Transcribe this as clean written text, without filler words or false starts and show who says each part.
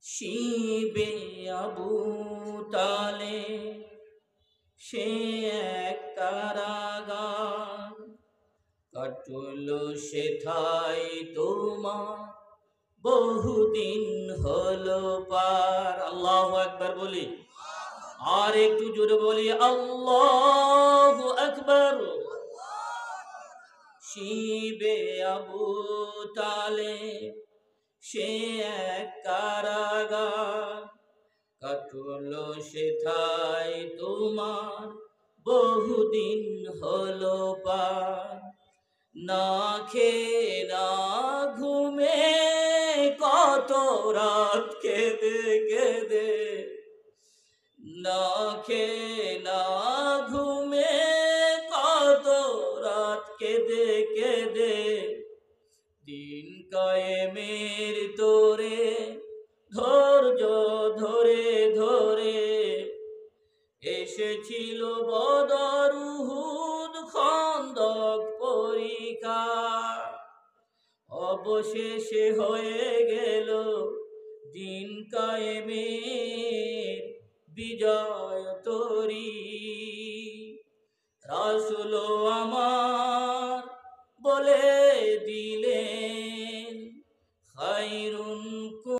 Speaker 1: শিবে আবু তালে সে এক কারাগার, কাটল সেথায় তোমার বহুদিন হলো পার। আল্লাহু আকবার বলি, আর একটু জোরে বলি আল্লাহু আকবার। শিবে আবু তালে সে এক কারাগার, কাটল সেথায় তোমার বহুদিন হলো পার। না খেয়ে না ঘুমে কত রাত কেঁদে কেঁদে, না খেয়ে না ঘুমে কত রাত কেঁদে কেঁদে, দিন কায়েমের তোরে ধৈর্য ধরে ধরে, এসেছিল বদর উহুদ খন্দক পরীক্ষা, অবশেষে হয়ে গেল দিন কায়েমের বিজয় তরি। রাসূল আমার বলে দিলেন